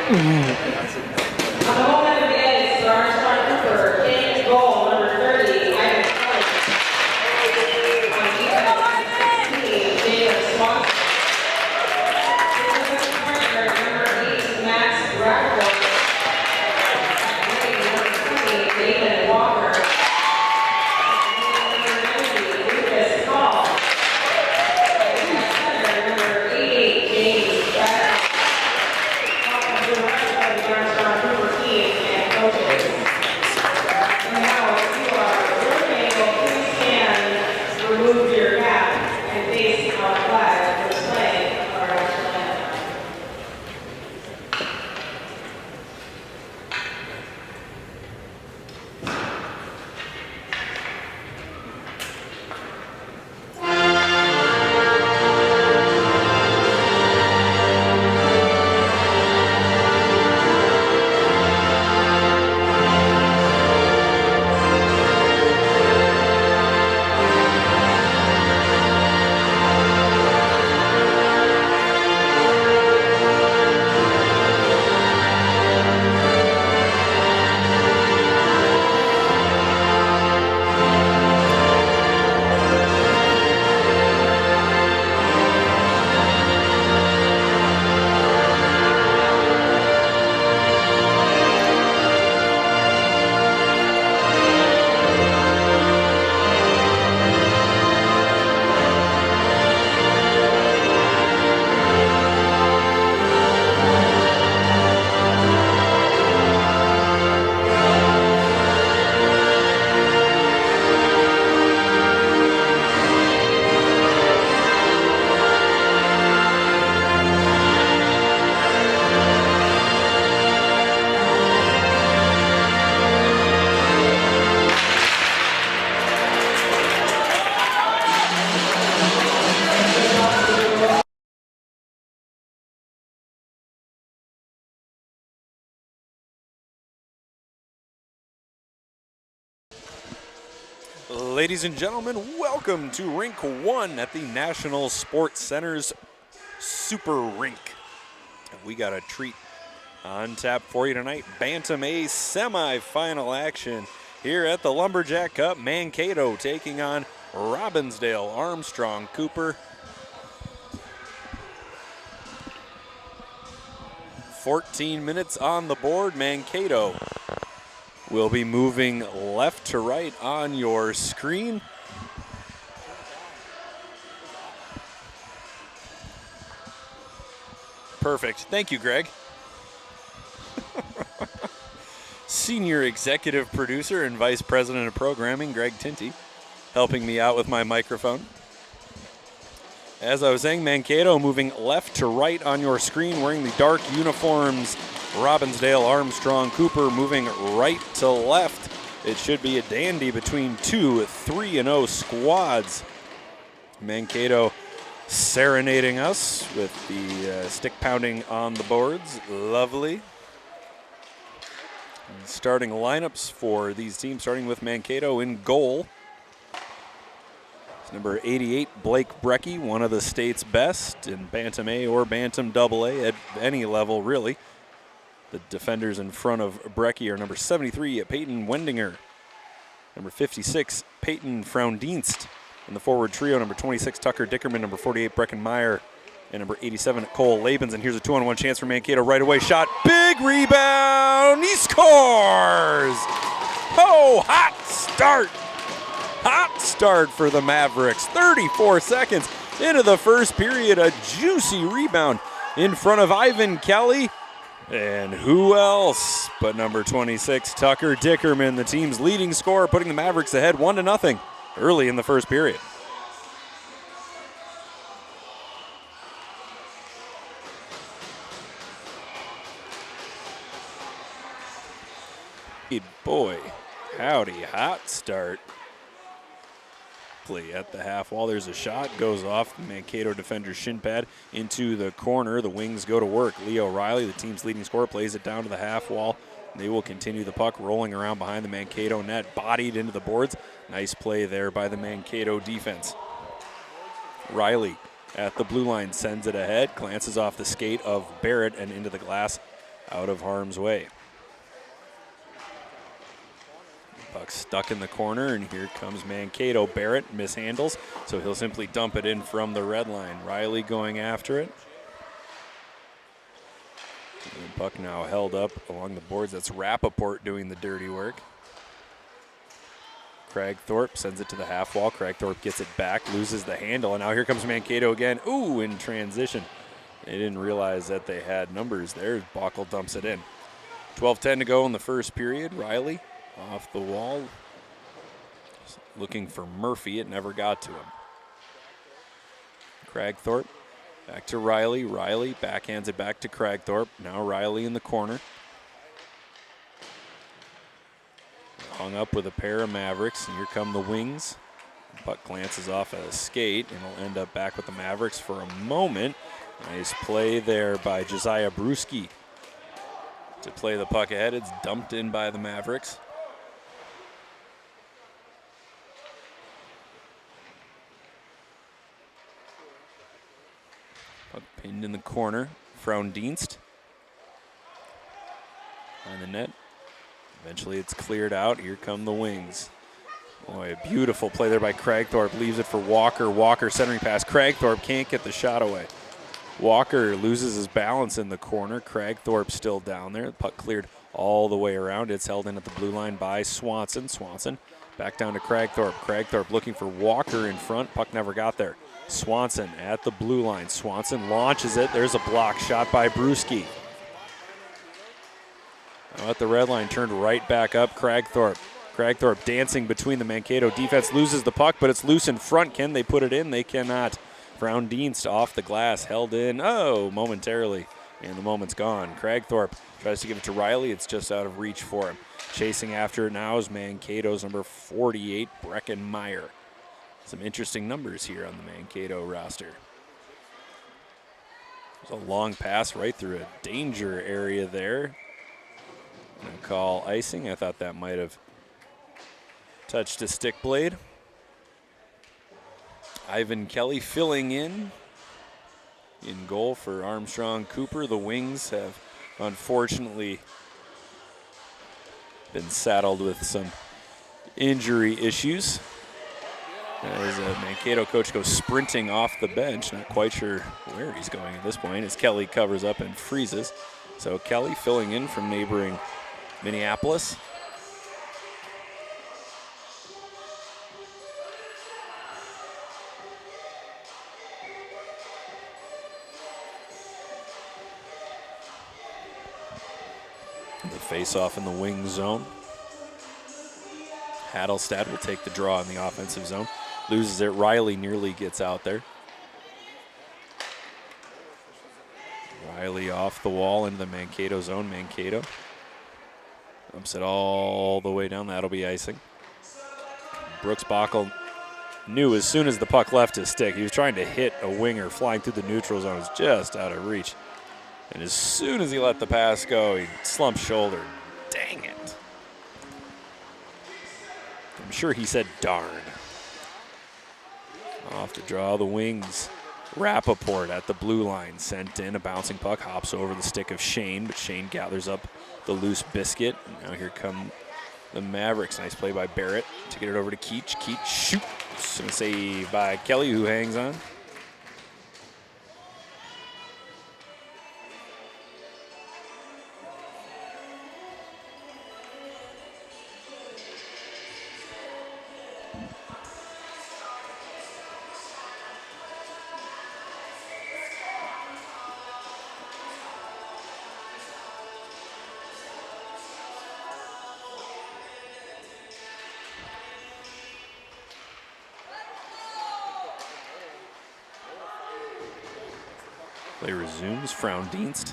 On the home end of the ice, the Armstrong Cooper in goal, number 30, Ivan Kelly. On defense, 16, David Swanson. Defensive partner, number 8, Max Rackle. Number 20, David Walker. Number 90, Lucas Hall. Center, number 88, James Bradley. To the rest of the Armstrong Cooper team and coaches. And now, if you are really able, please stand, remove your cap, and face our flag for displaying our national anthem. Ladies and gentlemen, welcome to Rink 1 at the National Sports Center's Super Rink. We got a treat on tap for you tonight. Bantam A semifinal action here at the Lumberjack Cup. Mankato taking on Robbinsdale. Armstrong Cooper. 14 minutes on the board. Mankato will be moving left to right on your screen. Perfect. Thank you, Greg. Senior Executive Producer and Vice President of Programming, Greg Tinty, helping me out with my microphone. As I was saying, Mankato moving left to right on your screen, wearing the dark uniforms. Robbinsdale, Armstrong, Cooper moving right to left. It should be a dandy between two 3-0 squads. Mankato serenading us with the stick pounding on the boards. Lovely. Starting lineups for these teams, starting with Mankato in goal. It's number 88, Blake Brecky, one of the state's best in Bantam A or Bantam AA at any level, really. The defenders in front of Brecky are number 73, Peyton Wendinger. Number 56, Peyton Fraundienst. In the forward trio, number 26, Tucker Dickerman. Number 48, Brecken Meyer. And number 87, Cole Labens. And here's a 2-on-1 chance for Mankato. Right away shot. Big rebound. He scores. Oh, hot start. Hot start for the Mavericks. 34 seconds into the first period. A juicy rebound in front of Ivan Kelly. And who else but number 26, Tucker Dickerman, the team's leading scorer, putting the Mavericks ahead 1-0 early in the first period. Boy, howdy, hot start. At the half wall, there's a shot, goes off the Mankato defender's shin pad into the corner. The wings go to work. Leo Riley, the team's leading scorer, plays it down to the half wall. They will continue the puck rolling around behind the Mankato net, bodied into the boards. Nice play there by the Mankato defense. Riley at the blue line sends it ahead, glances off the skate of Barrett and into the glass out of harm's way. Puck stuck in the corner, and here comes Mankato. Barrett mishandles, so he'll simply dump it in from the red line. Riley going after it. And the puck now held up along the boards. That's Rappaport doing the dirty work. Cragthorpe sends it to the half wall. Cragthorpe gets it back, loses the handle, and now here comes Mankato again. Ooh, in transition. They didn't realize that they had numbers there. Bockel dumps it in. 12:10 to go in the first period. Riley off the wall, looking for Murphy. It never got to him. Cragthorpe back to Riley. Riley backhands it back to Cragthorpe. Now Riley in the corner. Hung up with a pair of Mavericks, and here come the Wings. Puck glances off at a skate, and will end up back with the Mavericks for a moment. Nice play there by Josiah Brewski to play the puck ahead. It's dumped in by the Mavericks. Puck pinned in the corner. Frauendienst on the net. Eventually it's cleared out. Here come the Wings. Boy, a beautiful play there by Cragthorpe. Leaves it for Walker. Walker centering pass. Cragthorpe can't get the shot away. Walker loses his balance in the corner. Cragthorpe still down there. The puck cleared all the way around. It's held in at the blue line by Swanson. Swanson back down to Cragthorpe. Cragthorpe looking for Walker in front. Puck never got there. Swanson at the blue line. Swanson launches it. There's a block shot by Brewski. Now at the red line, turned right back up. Cragthorpe. Cragthorpe dancing between the Mankato defense. Loses the puck, but it's loose in front. Can they put it in? They cannot. Frauendienst off the glass, held in, momentarily, and the moment's gone. Cragthorpe tries to give it to Riley. It's just out of reach for him. Chasing after it now is Mankato's number 48, Breckenmeyer. Some interesting numbers here on the Mankato roster. There's a long pass right through a danger area there. Gonna call icing. I thought that might have touched a stick blade. Ivan Kelly filling in goal for Armstrong Cooper. The Wings have unfortunately been saddled with some injury issues. As a Mankato coach goes sprinting off the bench, not quite sure where he's going at this point, as Kelly covers up and freezes. So Kelly filling in from neighboring Minneapolis. The face-off in the wing zone. Hadelstad will take the draw in the offensive zone. Loses it. Riley nearly gets out there. Riley off the wall into the Mankato zone. Mankato dumps it all the way down. That'll be icing. Brooks Bockel knew as soon as the puck left his stick, he was trying to hit a winger flying through the neutral zone. It was just out of reach. And as soon as he let the pass go, he slumped shoulder. Dang it. I'm sure he said darn. Off the draw, the Wings. Rappaport at the blue line. Sent in a bouncing puck. Hops over the stick of Shane, but Shane gathers up the loose biscuit. And now here come the Mavericks. Nice play by Barrett to get it over to Keach. Keach shoots. And a save by Kelly, who hangs on. Play resumes. Frauendienst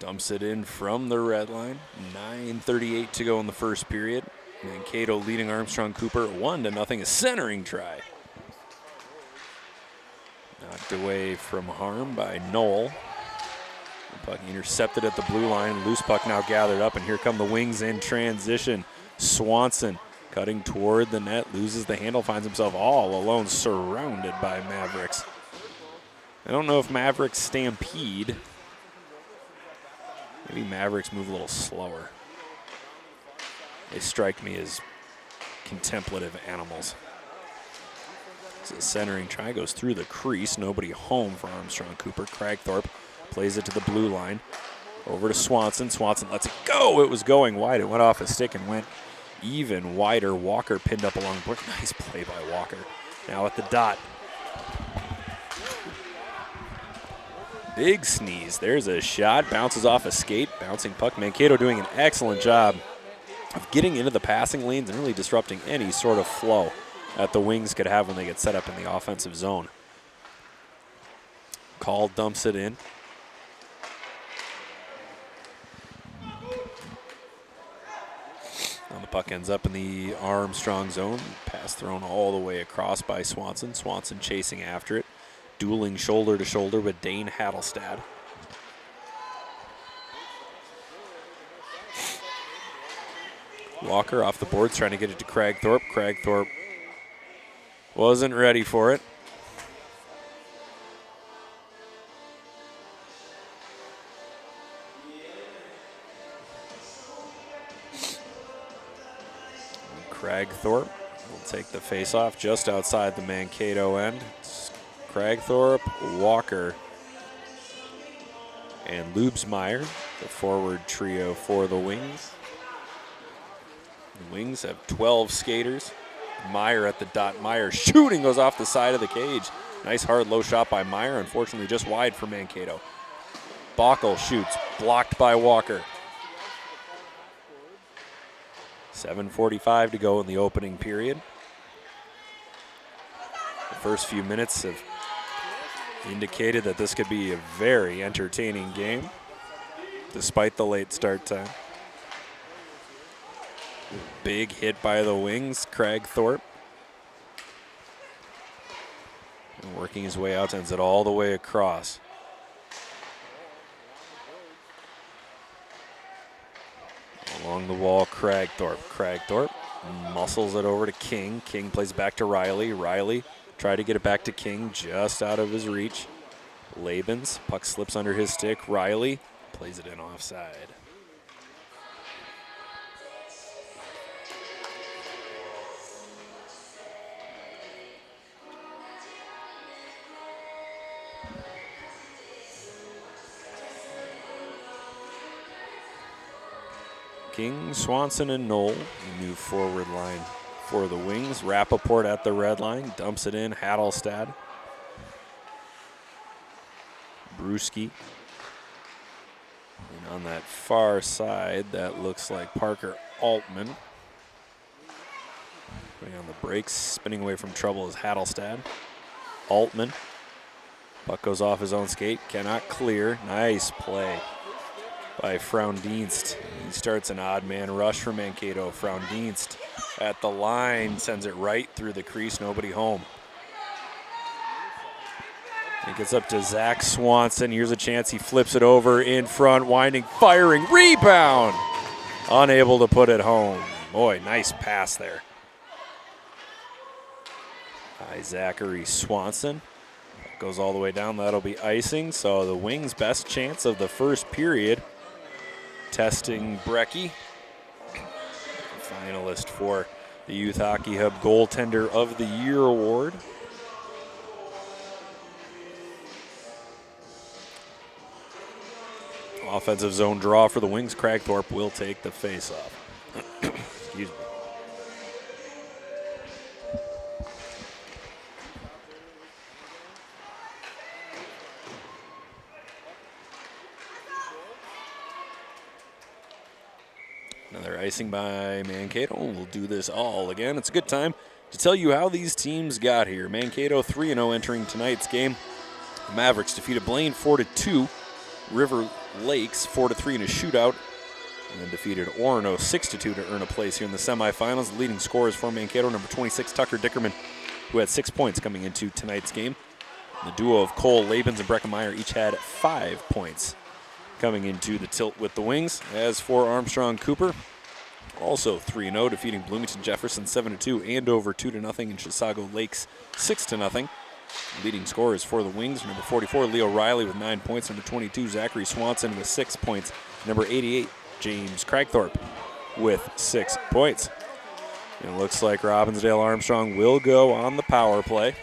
dumps it in from the red line. 9:38 to go in the first period. Mankato leading Armstrong Cooper 1-0. A centering try. Knocked away from harm by Knoll. The puck intercepted at the blue line. Loose puck now gathered up, and here come the Wings in transition. Swanson cutting toward the net, loses the handle, finds himself all alone, surrounded by Mavericks. I don't know if Mavericks stampede Maybe Mavericks move a little slower. They strike me as contemplative animals. So the centering try goes through the crease. Nobody home for Armstrong Cooper. Cragthorpe plays it to the blue line. Over to Swanson. Swanson lets it go. It was going wide. It went off a stick and went even wider. Walker pinned up along the board. Nice play by Walker. Now at the dot. Big sneeze. There's a shot. Bounces off a skate. Bouncing puck. Mankato doing an excellent job of getting into the passing lanes and really disrupting any sort of flow that the Wings could have when they get set up in the offensive zone. Call dumps it in. And the puck ends up in the Armstrong zone. Pass thrown all the way across by Swanson. Swanson chasing after it. Dueling shoulder to shoulder with Dane Hattelstad. Walker off the boards trying to get it to Cragthorpe. Cragthorpe wasn't ready for it. Cragthorpe will take the face-off just outside the Mankato end. It's Cragthorpe, Walker, and Lubesmeyer, the forward trio for the Wings. The Wings have 12 skaters. Meyer at the dot. Meyer shooting goes off the side of the cage. Nice hard low shot by Meyer, unfortunately just wide for Mankato. Bockel shoots, blocked by Walker. 7:45 to go in the opening period. The first few minutes have indicated that this could be a very entertaining game, despite the late start time. Big hit by the Wings, Cragthorpe. And working his way out, sends it all the way across. Along the wall, Cragthorpe. Cragthorpe muscles it over to King. King plays back to Riley. Riley tried to get it back to King, just out of his reach. Labens, puck slips under his stick. Riley plays it in offside. King, Swanson, and Knoll, the new forward line for the Wings. Rappaport at the red line, dumps it in, Hattelstad. Brewski. And on that far side, that looks like Parker Altman. Putting on the brakes, spinning away from trouble is Hattelstad. Altman. Puck goes off his own skate, cannot clear. Nice play by Fraundienst. He starts an odd man rush for Mankato. Fraundienst at the line, sends it right through the crease, nobody home. It gets up to Zach Swanson. Here's a chance, he flips it over in front, winding, firing, rebound! Unable to put it home. Boy, nice pass there by Zachary Swanson. Goes all the way down, that'll be icing. So the Wings' best chance of the first period. Testing Brecky, finalist for the Youth Hockey Hub Goaltender of the Year award. Offensive zone draw for the Wings. Cragthorpe will take the face-off. Excuse me. Another icing by Mankato. We'll do this all again. It's a good time to tell you how these teams got here. Mankato 3-0 entering tonight's game. The Mavericks defeated Blaine 4-2. River Lakes 4-3 in a shootout. And then defeated Orono 6-2 to earn a place here in the semifinals. The leading scorers for Mankato, number 26, Tucker Dickerman, who had 6 points coming into tonight's game. And the duo of Cole Labens and Breckenmeyer each had 5 points coming into the tilt with the Wings. As for Armstrong Cooper, also 3-0, defeating Bloomington Jefferson 7-2, Andover 2-0, and Chisago Lakes 6-0. Leading scorers for the Wings, number 44, Leo Riley with 9 points, number 22, Zachary Swanson with 6 points. Number 88, James Cragthorpe, with 6 points. It looks like Robbinsdale Armstrong will go on the power play.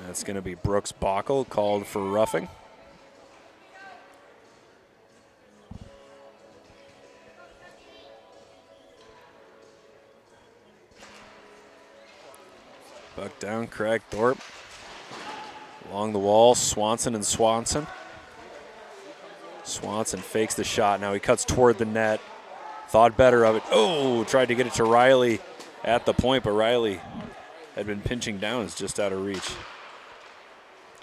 That's going to be Brooks Bockel, called for roughing. Buck down, Cragthorpe. Along the wall, Swanson and Swanson. Swanson fakes the shot. Now he cuts toward the net. Thought better of it. Oh, tried to get it to Riley at the point, but Riley had been pinching down. It's just out of reach.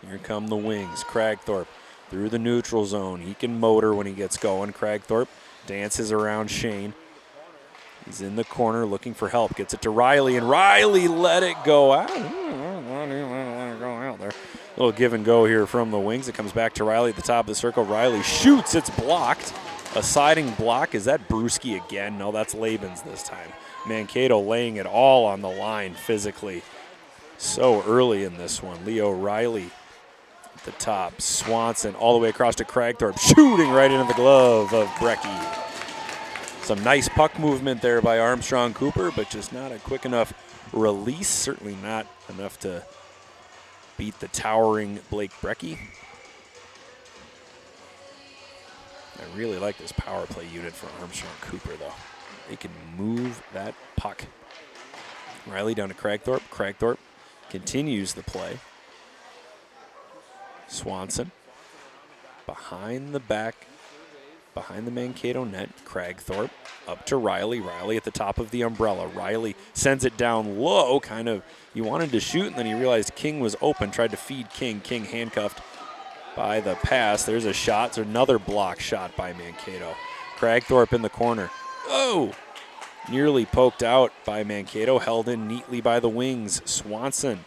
Here come the wings. Cragthorpe through the neutral zone. He can motor when he gets going. Cragthorpe dances around Shane. He's in the corner looking for help. Gets it to Riley, and Riley let it go out. There. A little give and go here from the wings. It comes back to Riley at the top of the circle. Riley shoots. It's blocked. A siding block. Is that Brewski again? No, that's Labens this time. Mankato laying it all on the line physically. So early in this one. Leo Riley at the top. Swanson all the way across to Cragthorpe. Shooting right into the glove of Brecky. Some nice puck movement there by Armstrong Cooper, but just not a quick enough release. Certainly not enough to beat the towering Blake Brecky. I really like this power play unit for Armstrong Cooper, though. They can move that puck. Riley down to Cragthorpe. Cragthorpe continues the play. Swanson behind the back, behind the Mankato net. Cragthorpe up to Riley. Riley at the top of the umbrella. Riley sends it down low, kind of, he wanted to shoot, and then he realized King was open, tried to feed King. King handcuffed by the pass. There's a shot. There's another block shot by Mankato. Cragthorpe in the corner. Oh! Nearly poked out by Mankato, held in neatly by the wings. Swanson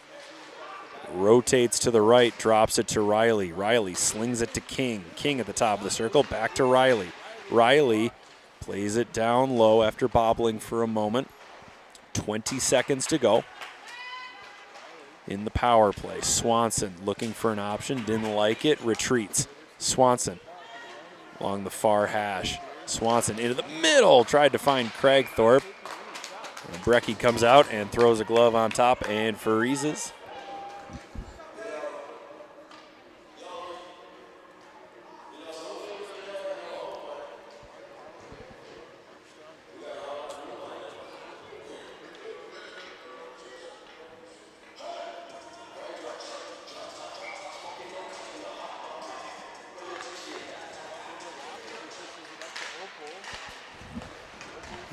rotates to the right, drops it to Riley. Riley slings it to King. King at the top of the circle, back to Riley. Riley plays it down low after bobbling for a moment. 20 seconds to go in the power play. Swanson looking for an option, didn't like it, retreats. Swanson along the far hash. Swanson into the middle, tried to find Cragthorpe. And Brecky comes out and throws a glove on top and freezes.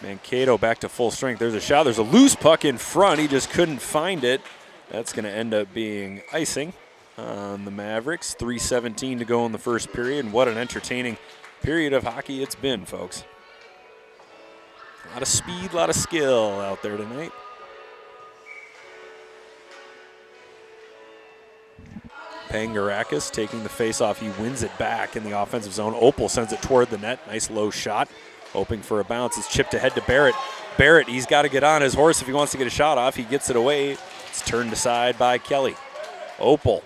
Mankato back to full strength. There's a shot. There's a loose puck in front. He just couldn't find it. That's going to end up being icing on the Mavericks. 3:17 to go in the first period. And what an entertaining period of hockey it's been, folks. A lot of speed, a lot of skill out there tonight. Pangarakis taking the face-off. He wins it back in the offensive zone. Opal sends it toward the net. Nice low shot. Hoping for a bounce. It's chipped ahead to Barrett. Barrett, he's got to get on his horse if he wants to get a shot off. He gets it away. It's turned aside by Kelly. Opal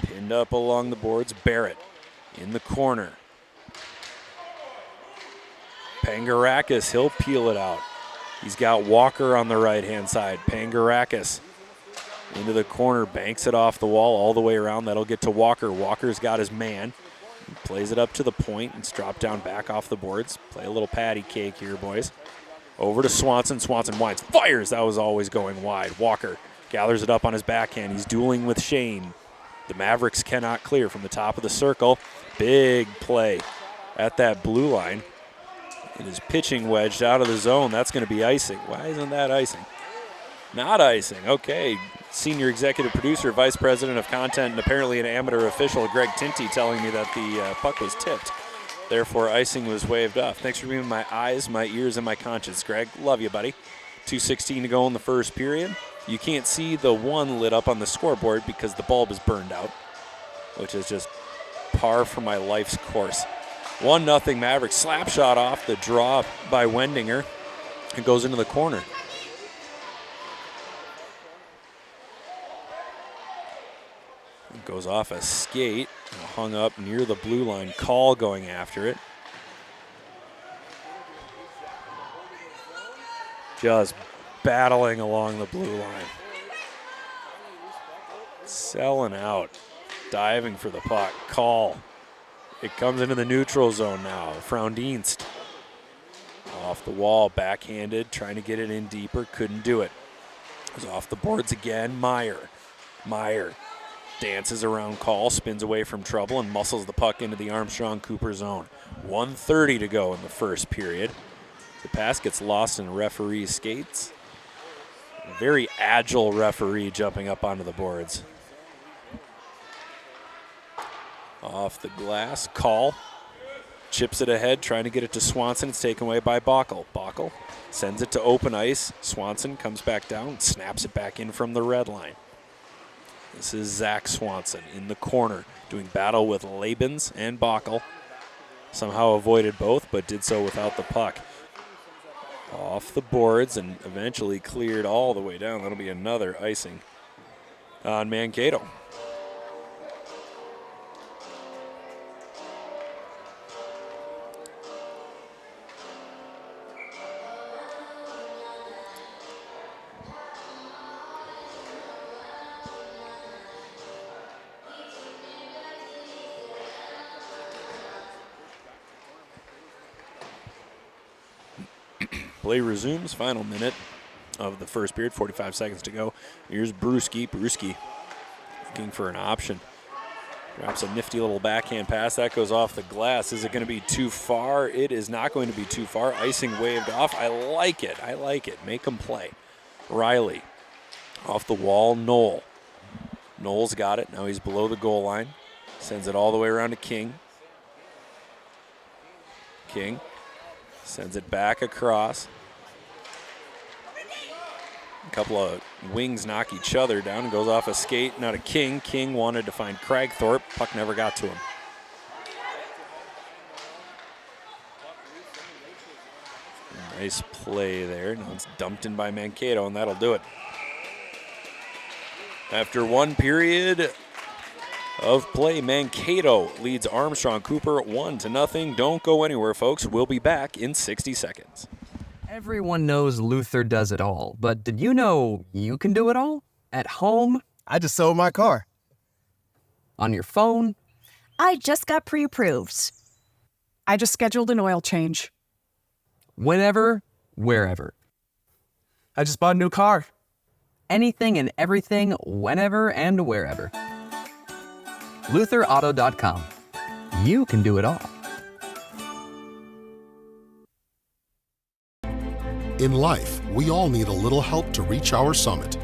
pinned up along the boards. Barrett in the corner. Pangarakis, he'll peel it out. He's got Walker on the right-hand side. Pangarakis into the corner, banks it off the wall all the way around. That'll get to Walker. Walker's got his man. He plays it up to the point. It's dropped down back off the boards. Play a little patty cake here, boys. Over to Swanson. Swanson winds, fires. That was always going wide. Walker gathers it up on his backhand. He's dueling with Shane. The Mavericks cannot clear from the top of the circle. Big play at that blue line. It is pitching wedged out of the zone. That's going to be icing. Why isn't that icing? Not icing. Okay. Senior executive producer, vice president of content, and apparently an amateur official, Greg Tinty, telling me that the puck was tipped. Therefore, icing was waved off. Thanks for being my eyes, my ears, and my conscience, Greg. Love you, buddy. 2:16 to go in the first period. You can't see the 1 lit up on the scoreboard because the bulb is burned out, which is just par for my life's course. 1-0 Mavericks. Slap shot off the draw by Wendinger. It goes into the corner. It goes off a skate, hung up near the blue line. Call going after it. Just battling along the blue line. Selling out. Diving for the puck. Call. It comes into the neutral zone now. Frowndienst. Off the wall, backhanded, trying to get it in deeper. Couldn't do it. It was off the boards again. Meyer dances around Call, spins away from trouble, and muscles the puck into the Armstrong Cooper zone. 1:30 to go in the first period. The pass gets lost in referee skates. A very agile referee jumping up onto the boards. Off the glass, Call chips it ahead, trying to get it to Swanson. It's taken away by Bockel. Bockel sends it to open ice. Swanson comes back down, snaps it back in from the red line. This is Zach Swanson in the corner, doing battle with Labens and Bockel. Somehow avoided both, but did so without the puck. Off the boards and eventually cleared all the way down. That'll be another icing on Mankato. Play resumes, final minute of the first period, 45 seconds to go. Here's Brewski. Brewski looking for an option. Drops a nifty little backhand pass. That goes off the glass. Is it going to be too far? It is not going to be too far. Icing waved off. I like it. I like it. Make them play. Riley off the wall. Knoll. Knoll's got it. Now he's below the goal line. Sends it all the way around to King. King sends it back across. A couple of wings knock each other down and goes off a skate. Now to King. King wanted to find Cragthorpe. Puck never got to him. Nice play there. Now it's dumped in by Mankato, and that'll do it. After one period of play, Mankato leads Armstrong Cooper 1-0. Don't go anywhere, folks. We'll be back in 60 seconds. Everyone knows Luther does it all, but did you know you can do it all? At home? I just sold my car. On your phone? I just got pre-approved. I just scheduled an oil change. Whenever, wherever. I just bought a new car. Anything and everything, whenever and wherever. LutherAuto.com. You can do it all. In life, we all need a little help to reach our summit.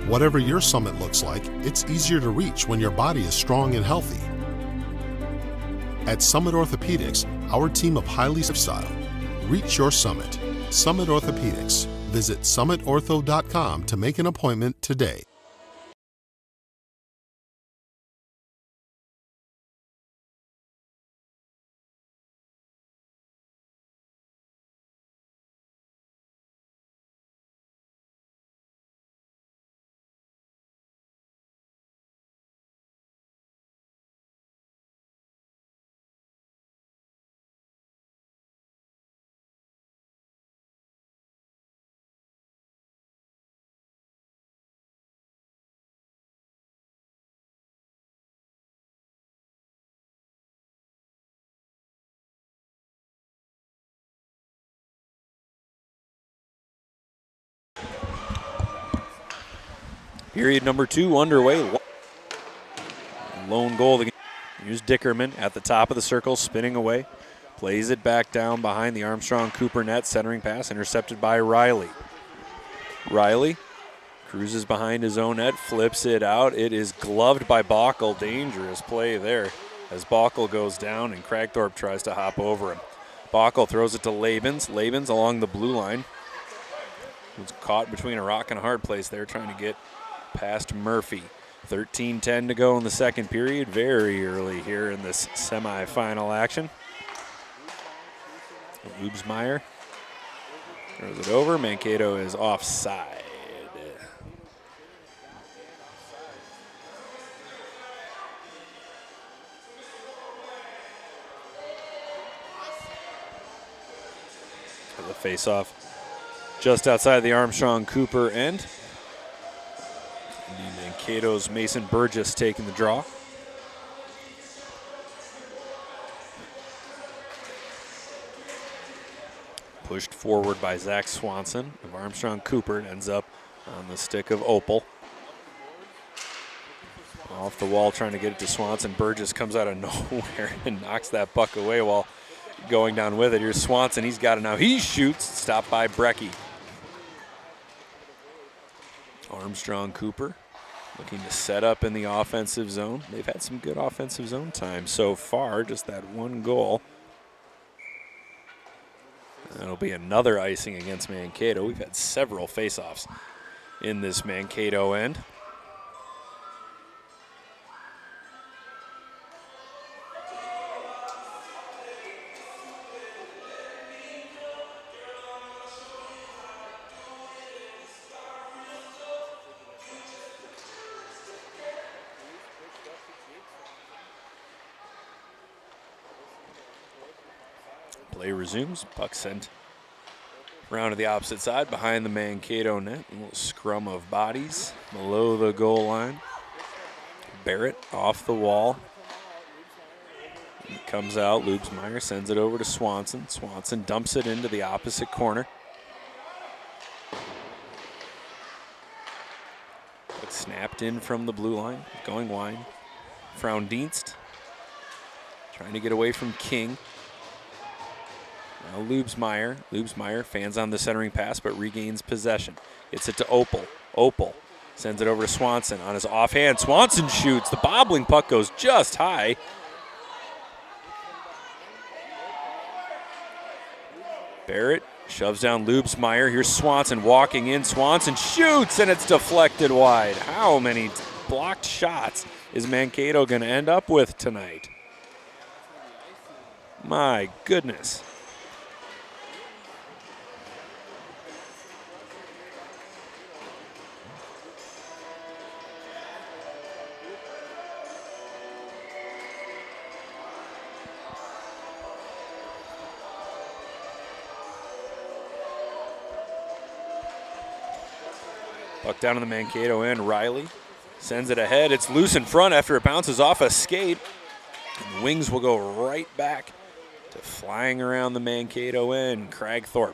Whatever your summit looks like, it's easier to reach when your body is strong and healthy. At Summit Orthopedics, our team of highly lifestyle. Reach your summit. Summit Orthopedics. Visit summitortho.com to make an appointment today. Period number 2 underway. Lone goal. Here's Dickerman at the top of the circle, spinning away. Plays it back down behind the Armstrong Cooper net. Centering pass intercepted by Riley. Riley cruises behind his own net, flips it out. It is gloved by Bockel. Dangerous play there as Bockel goes down and Cragthorpe tries to hop over him. Bockel throws it to Labens. Labens along the blue line. Was caught between a rock and a hard place there, trying to get past Murphy. 13:10 to go in the second period. Very early here in this semifinal action. Lubesmeyer throws it over. Mankato is offside. The face-off just outside the Armstrong Cooper end. The Mankato's Mason Burgess taking the draw. Pushed forward by Zach Swanson of Armstrong Cooper. It ends up on the stick of Opal. Off the wall trying to get it to Swanson. Burgess comes out of nowhere and knocks that puck away while going down with it. Here's Swanson. He's got it now. He shoots. Stopped by Brecky. Armstrong Cooper looking to set up in the offensive zone. They've had some good offensive zone time so far. Just that one goal. That'll be another icing against Mankato. We've had several faceoffs in this Mankato end. Play resumes. Puck sent around to the opposite side behind the Mankato net. A little scrum of bodies below the goal line. Barrett off the wall. It comes out. Lubesmeyer sends it over to Swanson. Swanson dumps it into the opposite corner. Puck snapped in from the blue line. Going wide. Frauendienst trying to get away from King. Now Lubesmeyer. Lubesmeyer fans on the centering pass but regains possession. Gets it to Opal. Opal sends it over to Swanson on his offhand. Swanson shoots. The bobbling puck goes just high. Barrett shoves down Lubesmeyer. Here's Swanson walking in. Swanson shoots and it's deflected wide. How many blocked shots is Mankato going to end up with tonight? My goodness. Puck down in the Mankato end. Riley sends it ahead. It's loose in front after it bounces off a skate. And the wings will go right back to flying around the Mankato end. Cragthorpe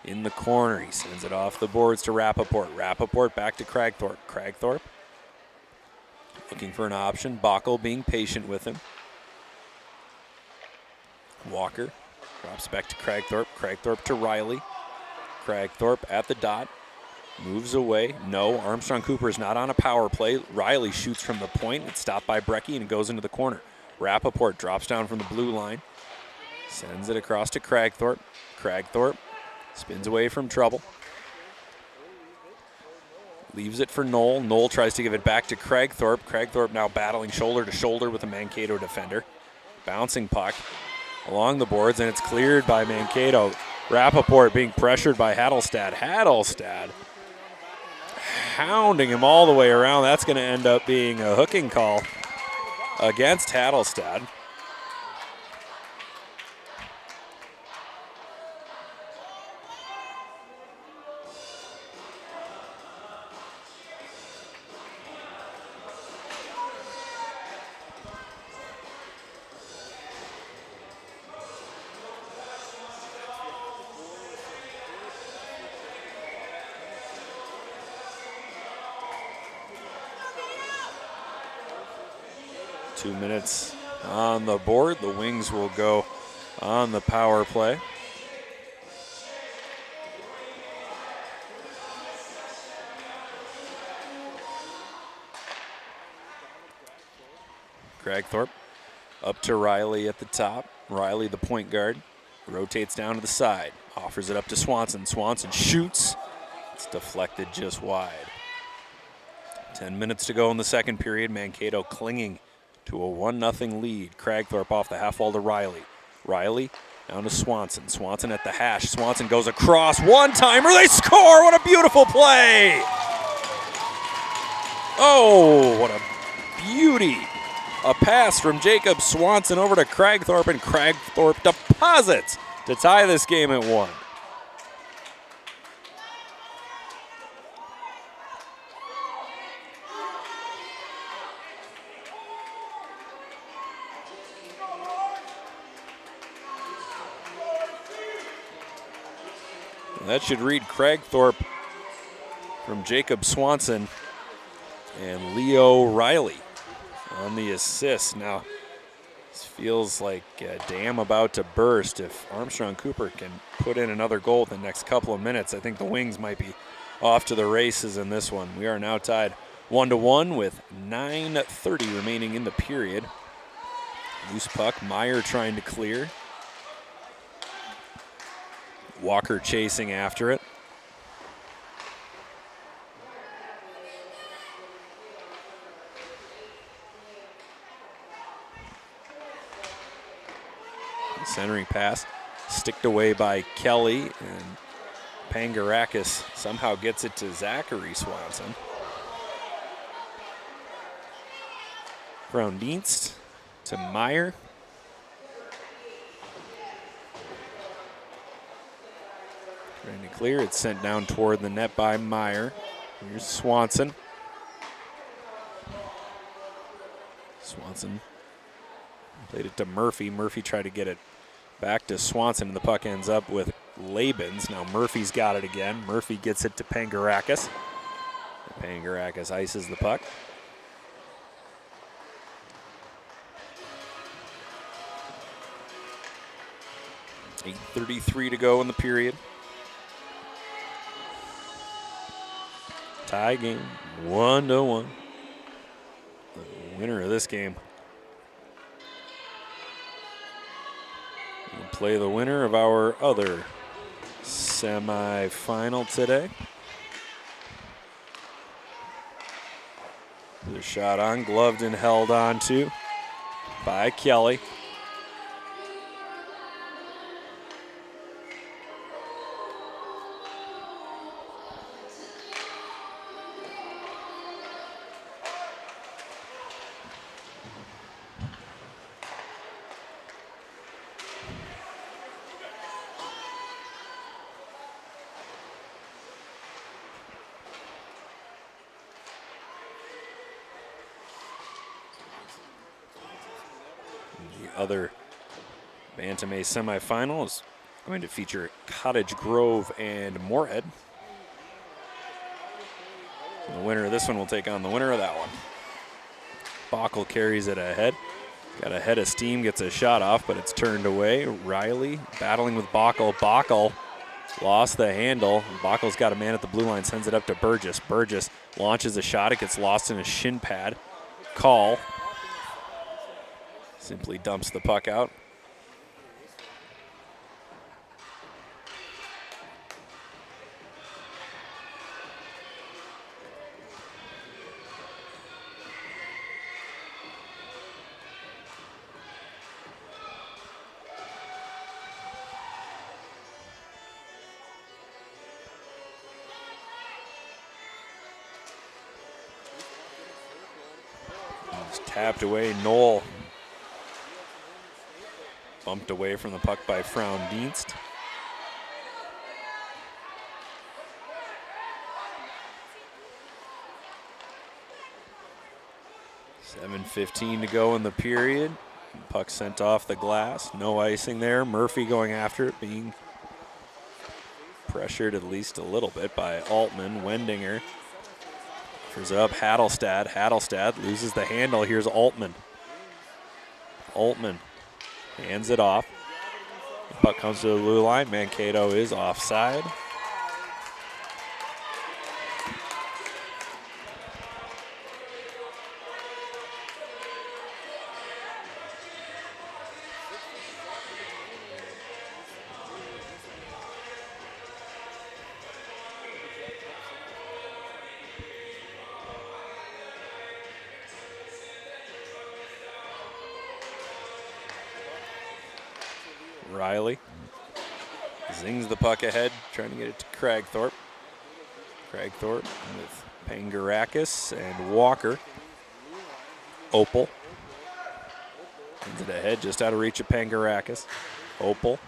in the corner. He sends it off the boards to Rappaport. Rappaport back to Cragthorpe. Cragthorpe looking for an option. Bockel being patient with him. Walker drops back to Cragthorpe. Cragthorpe to Riley. Cragthorpe at the dot. Moves away. No, Armstrong Cooper is not on a power play. Riley shoots from the point. It's stopped by Brecky and goes into the corner. Rappaport drops down from the blue line. Sends it across to Cragthorpe. Cragthorpe spins away from trouble. Leaves it for Knoll. Knoll tries to give it back to Cragthorpe. Cragthorpe now battling shoulder to shoulder with a Mankato defender. Bouncing puck along the boards, and it's cleared by Mankato. Rappaport being pressured by Hadelstad. Hadelstad hounding him all the way around. That's going to end up being a hooking call against Hadelstad. Two minutes on the board. The Wings will go on the power play. Cragthorpe up to Riley at the top. Riley, the point guard, rotates down to the side. Offers it up to Swanson. Swanson shoots. It's deflected just wide. 10 minutes to go in the second period. Mankato clinging to a 1-0 lead. Cragthorpe off the half wall to Riley. Riley down to Swanson. Swanson at the hash. Swanson goes across. One-timer. They score. What a beautiful play. Oh, what a beauty. A pass from Jacob Swanson over to Cragthorpe, and Cragthorpe deposits to tie this game at 1. That should read Cragthorpe from Jacob Swanson and Leo Riley on the assist. Now, this feels like a dam about to burst. If Armstrong Cooper can put in another goal in the next couple of minutes, I think the Wings might be off to the races in this one. We are now tied 1-1 with 9:30 remaining in the period. Loose puck, Meyer trying to clear. Walker chasing after it. Centering pass, sticked away by Kelly, and Pangarakis somehow gets it to Zachary Swanson. Groundinst to Meyer. Trying to clear, it's sent down toward the net by Meyer. Here's Swanson. Swanson played it to Murphy. Murphy tried to get it back to Swanson, and the puck ends up with Labens. Now Murphy's got it again. Murphy gets it to Pangarakis. Pangarakis ices the puck. .8:33 to go in the period. Tie game, 1-1. The winner of this game will play the winner of our other semifinal today. The shot on, gloved and held on to by Kelly. Other Bantam A semifinal is going to feature Cottage Grove and Moorhead. The winner of this one will take on the winner of that one. Bockel carries it ahead. Got a head of steam, gets a shot off, but it's turned away. Riley battling with Bockel. Bockel lost the handle. Bockel's got a man at the blue line, sends it up to Burgess. Burgess launches a shot. It gets lost in a shin pad. Call. Simply dumps the puck out. It's tapped away. Knoll bumped away from the puck by Frown-Dienst. .7:15 to go in the period. Puck sent off the glass. No icing there. Murphy going after it, being pressured at least a little bit by Altman. Wendinger offers up Hattelstad. Hattelstad loses the handle. Here's Altman. Altman hands it off. The puck comes to the blue line. Mankato is offside. Riley zings the puck ahead, trying to get it to Cragthorpe. Cragthorpe with Pangarakis and Walker. Opal sends it ahead, just out of reach of Pangarakis. Opal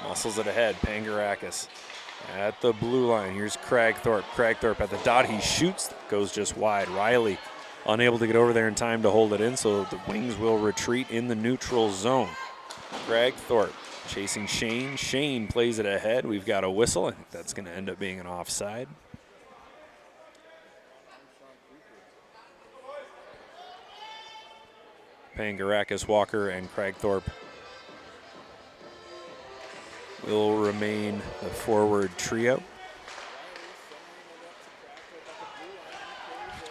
muscles it ahead. Pangarakis at the blue line. Here's Cragthorpe. Cragthorpe at the dot. He shoots, goes just wide. Riley unable to get over there in time to hold it in, so the Wings will retreat in the neutral zone. Cragthorpe chasing Shane. Shane plays it ahead. We've got a whistle. I think that's going to end up being an offside. Pangarakis, Walker, and Cragthorpe will remain the forward trio.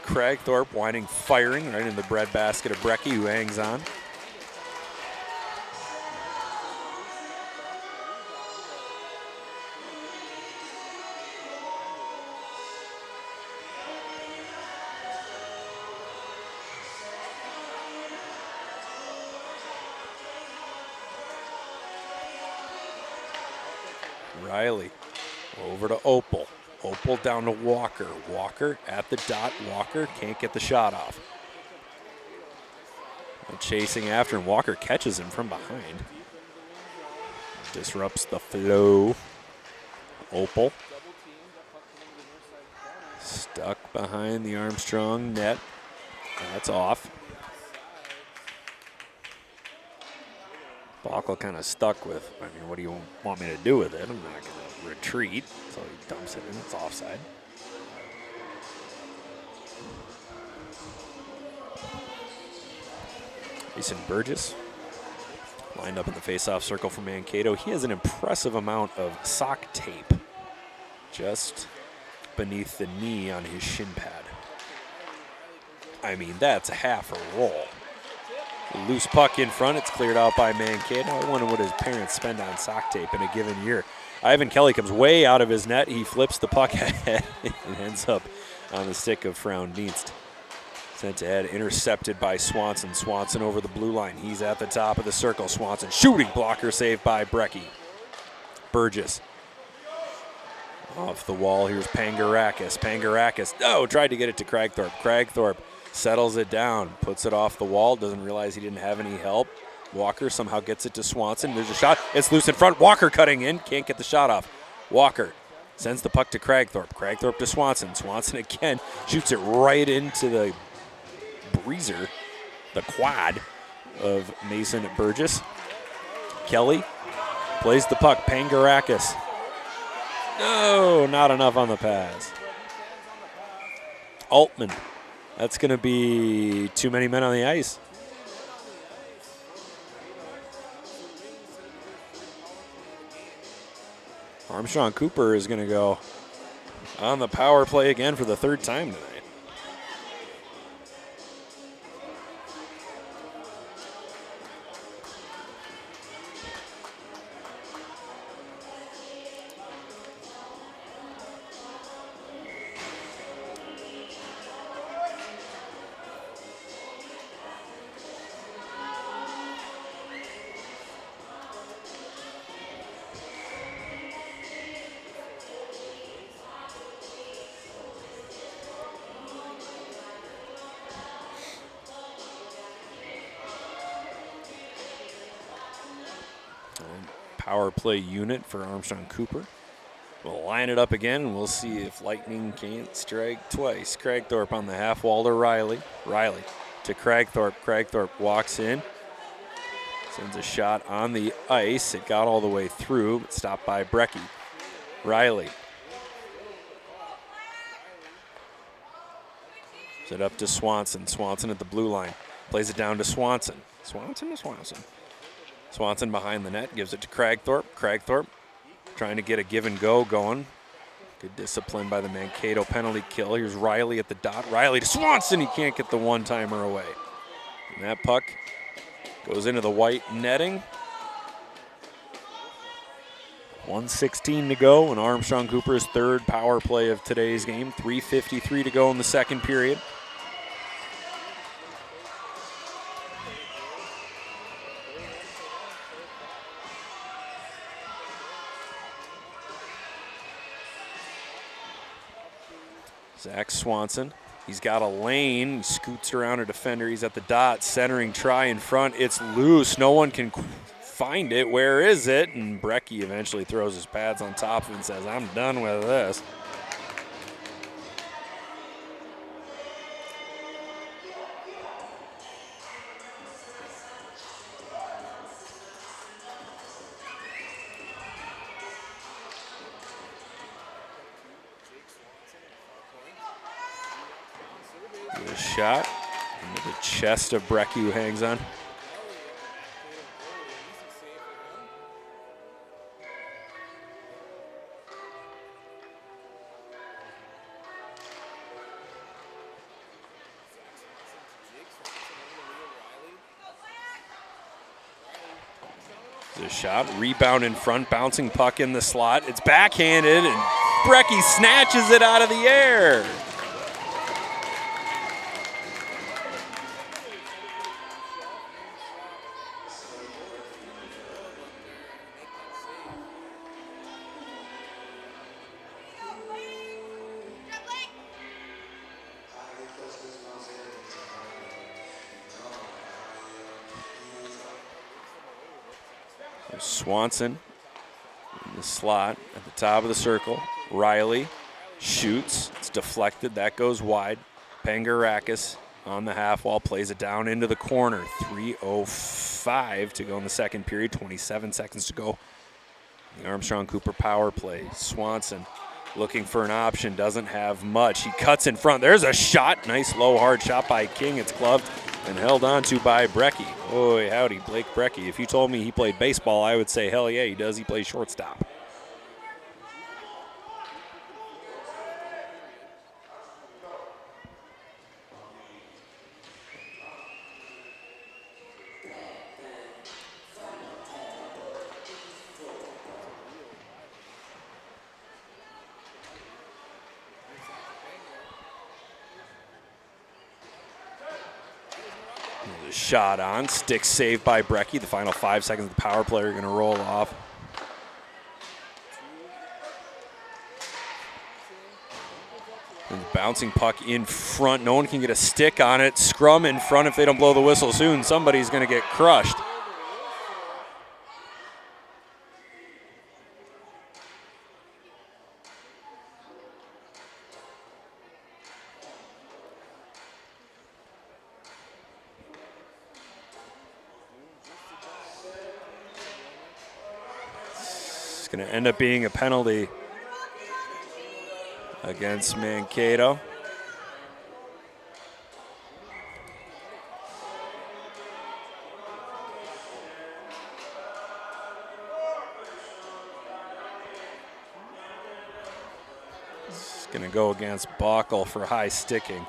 Cragthorpe winding, firing right in the breadbasket of Brecky, who hangs on. Riley over to Opal. Opal down to Walker. Walker at the dot. Walker can't get the shot off. Chasing after him. Walker catches him from behind. Disrupts the flow. Opal stuck behind the Armstrong net. That's off. Bockel kind of stuck with, I mean, what do you want me to do with it? I'm not going to retreat. So he dumps it in. It's offside. Mason Burgess lined up in the face-off circle for Mankato. He has an impressive amount of sock tape just beneath the knee on his shin pad. I mean, that's half a roll. Loose puck in front. It's cleared out by Mankato. I wonder what his parents spend on sock tape in a given year. Ivan Kelly comes way out of his net. He flips the puck ahead and ends up on the stick of Frown-Dienst. Sent ahead, intercepted by Swanson. Swanson over the blue line. He's at the top of the circle. Swanson shooting, blocker saved by Brecky. Burgess off the wall. Here's Pangarakis. Pangarakis, tried to get it to Cragthorpe. Cragthorpe settles it down, puts it off the wall, doesn't realize he didn't have any help. Walker somehow gets it to Swanson. There's a shot. It's loose in front. Walker cutting in. Can't get the shot off. Walker sends the puck to Cragthorpe. Cragthorpe to Swanson. Swanson again shoots it right into the breezer, the quad of Mason Burgess. Kelly plays the puck. Pangarakis. No, not enough on the pass. Altman. That's going to be too many men on the ice. Armstrong Cooper is going to go on the power play again for the third time tonight. Power play unit for Armstrong Cooper. We'll line it up again, and we'll see if lightning can't strike twice. Cragthorpe on the half wall to Riley. Riley to Cragthorpe. Cragthorpe walks in. Sends a shot on the ice. It got all the way through, but stopped by Brecky. Riley. Set up to Swanson. Swanson at the blue line. Plays it down to Swanson. Swanson behind the net, gives it to Cragthorpe. Cragthorpe trying to get a give and go going. Good discipline by the Mankato penalty kill. Here's Riley at the dot. Riley to Swanson. He can't get the one-timer away. And that puck goes into the white netting. 1:16 to go, and Armstrong Cooper's third power play of today's game. 3:53 to go in the second period. Zach Swanson. He's got a lane. He scoots around a defender. He's at the dot. Centering try in front. It's loose. No one can find it. Where is it? And Brecky eventually throws his pads on top of it and says, I'm done with this. A shot into the chest of Brecky, who hangs on. A shot, rebound in front, bouncing puck in the slot. It's backhanded, and Brecky snatches it out of the air. Swanson in the slot at the top of the circle. Riley shoots. It's deflected. That goes wide. Pangarakis on the half wall plays it down into the corner. 3:05 to go in the second period. 27 seconds to go. The Armstrong Cooper power play. Swanson looking for an option. Doesn't have much. He cuts in front. There's a shot. Nice low hard shot by King. It's gloved and held on to by Brecky. Boy, howdy, Blake Brecky. If you told me he played baseball, I would say, hell yeah, he does. He plays shortstop. Shot on, stick saved by Brecky. The final 5 seconds of the power play are going to roll off. And bouncing puck in front. No one can get a stick on it. Scrum in front. If they don't blow the whistle soon, somebody's going to get crushed. It's going to end up being a penalty against Mankato. It's going to go against Bockel for high sticking.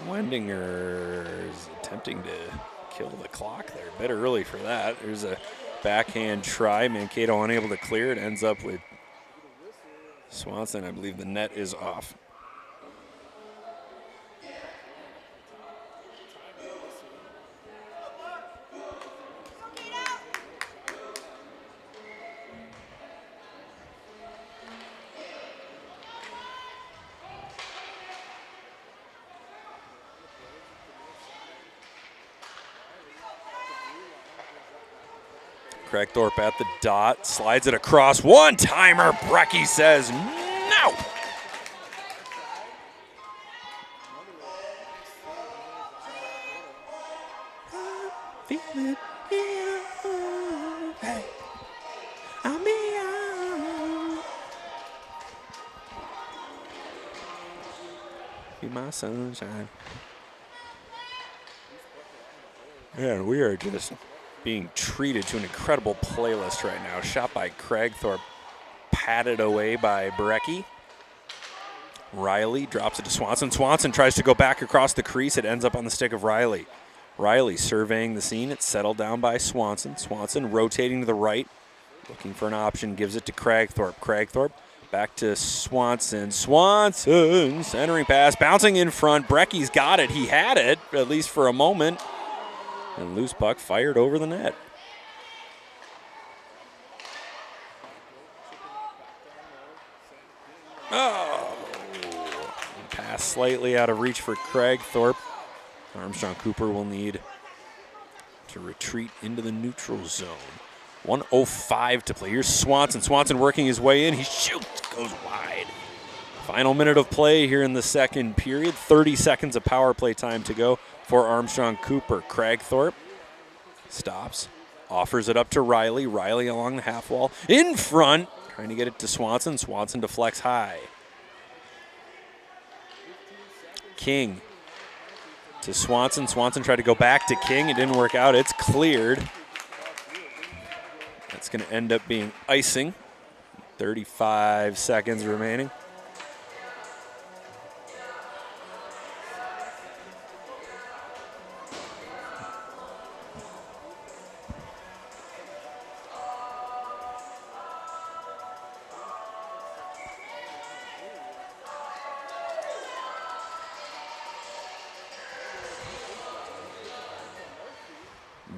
Wendinger is attempting to kill the clock there. A bit early for that. There's a backhand try. Mankato unable to clear it. Ends up with Swanson. I believe the net is off. Craigthorpe at the dot, slides it across. One-timer, Brecky says no. Be my sunshine. And we are just being treated to an incredible playlist right now. Shot by Craigthorpe, patted away by Brecky. Riley drops it to Swanson. Swanson tries to go back across the crease. It ends up on the stick of Riley. Riley surveying the scene. It's settled down by Swanson. Swanson rotating to the right, looking for an option, gives it to Craigthorpe. Craigthorpe Back to Swanson. Swanson, centering pass, bouncing in front. Brecky's got it. He had it, at least for a moment. And loose puck fired over the net. Oh! Pass slightly out of reach for Cragthorpe. Armstrong Cooper will need to retreat into the neutral zone. 1:05 to play. Here's Swanson. Swanson working his way in. He shoots, goes wide. Final minute of play here in the second period. 30 seconds of power play time to go for Armstrong Cooper. Cragthorpe stops, offers it up to Riley. Riley along the half wall. In front, trying to get it to Swanson. Swanson deflects high. King to Swanson. Swanson tried to go back to King. It didn't work out. It's cleared. That's going to end up being icing. 35 seconds remaining.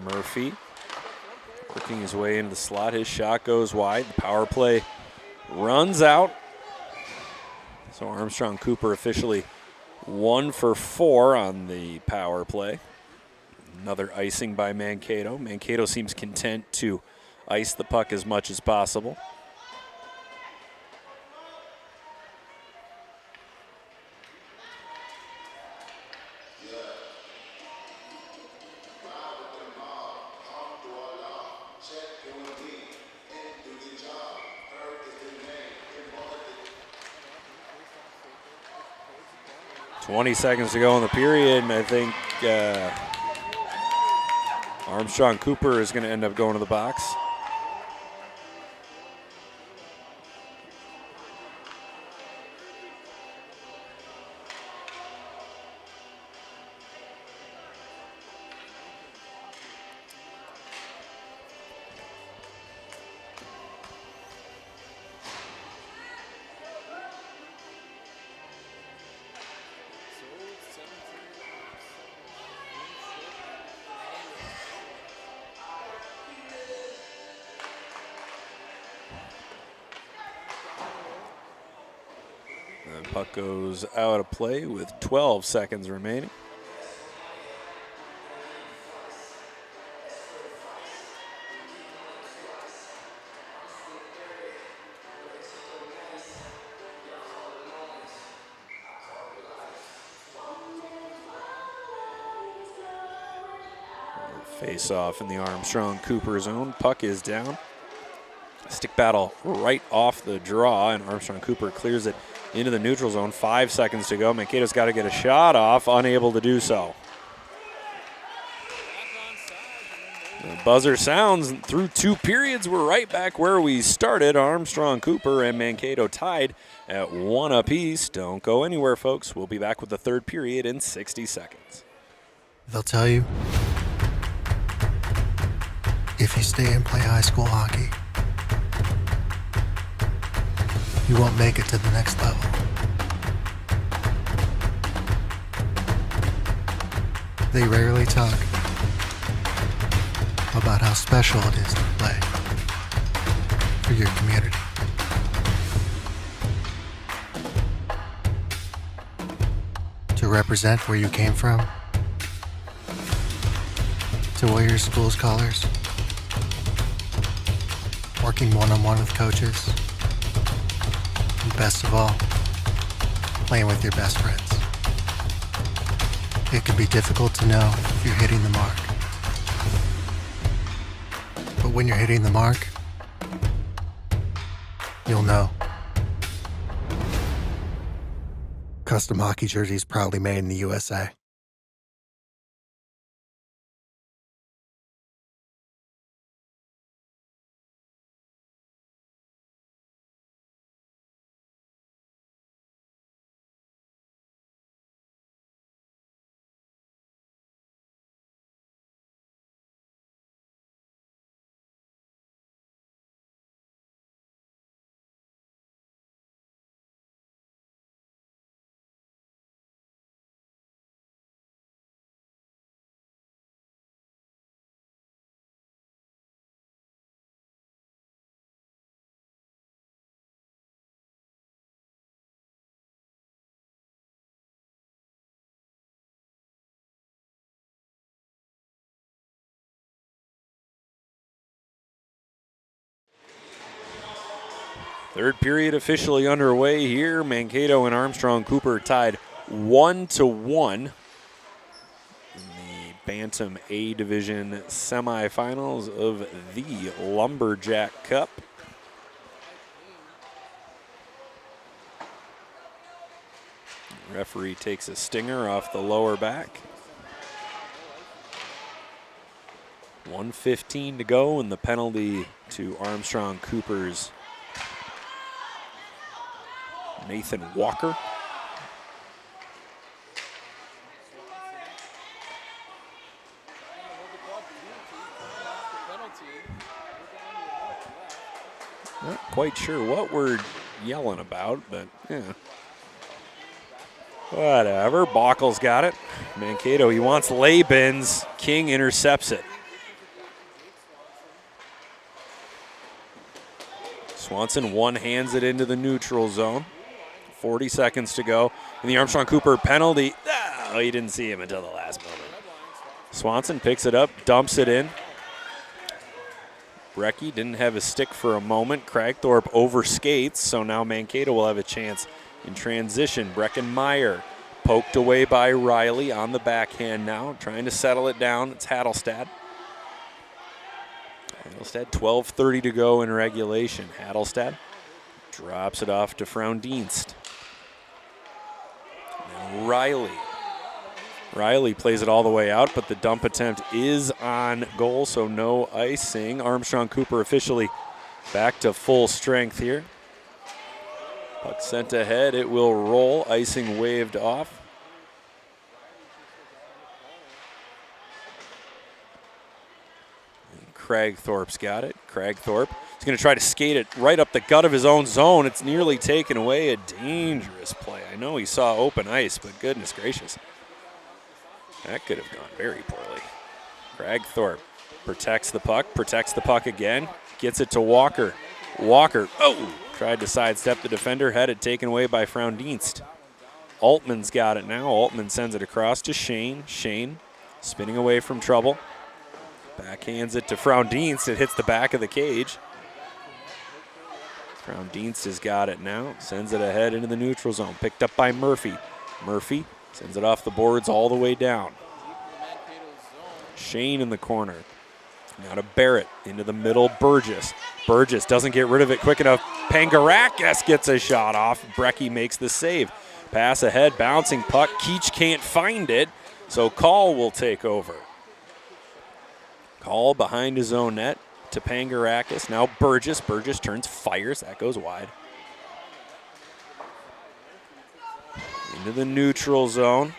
Murphy working his way into the slot. His shot goes wide. The power play runs out. So Armstrong Cooper officially 1 for 4 on the power play. Another icing by Mankato. Mankato seems content to ice the puck as much as possible. .20 seconds to go in the period, and I think Armstrong Cooper is going to end up going to the box. Puck goes out of play with 12 seconds remaining. Face off in the Armstrong Cooper zone. Puck is down. Stick battle right off the draw, and Armstrong Cooper clears it into the neutral zone. 5 seconds to go. Mankato's got to get a shot off, unable to do so. The buzzer sounds. Through 2 periods, we're right back where we started. Armstrong Cooper and Mankato tied at 1 apiece. Don't go anywhere, folks. We'll be back with the third period in 60 seconds. They'll tell you, if you stay and play high school hockey, you won't make it to the next level. They rarely talk about how special it is to play for your community. To represent where you came from, to wear your school's colors, working one-on-one with coaches, and best of all, playing with your best friends. It can be difficult to know if you're hitting the mark. But when you're hitting the mark, you'll know. Custom hockey jerseys proudly made in the USA. Third period officially underway here. Mankato and Armstrong Cooper tied 1-1 in the Bantam A Division semifinals of the Lumberjack Cup. Referee takes a stinger off the lower back. 1:15 to go, and the penalty to Armstrong Cooper's Nathan Walker. Not quite sure what we're yelling about, but yeah. Whatever, Bockel's got it. Mankato, he wants Labens. King intercepts it. Swanson one-hands it into the neutral zone. 40 seconds to go. And the Armstrong Cooper penalty. Oh, he didn't see him until the last moment. Swanson picks it up, dumps it in. Brecky didn't have his stick for a moment. Cragthorpe overskates, so now Mankato will have a chance in transition. Breckenmeyer poked away by Riley on the backhand now, trying to settle it down. It's Hattelstad. Hattelstad, 12:30 to go in regulation. Hattelstad drops it off to Frowndienst. Now Riley. Riley plays it all the way out, but the dump attempt is on goal, so no icing. Armstrong Cooper officially back to full strength here. Puck sent ahead, it will roll. Icing waved off. And Cragthorpe's got it. Cragthorpe is going to try to skate it right up the gut of his own zone. It's nearly taken away. A dangerous play. I know he saw open ice, but goodness gracious. That could have gone very poorly. Cragthorpe protects the puck again, gets it to Walker. Walker, oh! Tried to sidestep the defender, had it taken away by Frowndienst. Altman's got it now. Altman sends it across to Shane. Shane spinning away from trouble. Backhands it to Frowndienst. It hits the back of the cage. Frowndienst has got it now. Sends it ahead into the neutral zone. Picked up by Murphy. Murphy sends it off the boards all the way down. Shane in the corner. Now to Barrett, into the middle, Burgess. Burgess doesn't get rid of it quick enough. Pangarakis gets a shot off. Brecky makes the save. Pass ahead, bouncing puck. Keach can't find it, so Call will take over. Call behind his own net to Pangarakis. Now Burgess. Burgess turns, fires. That goes wide. Into the neutral zone.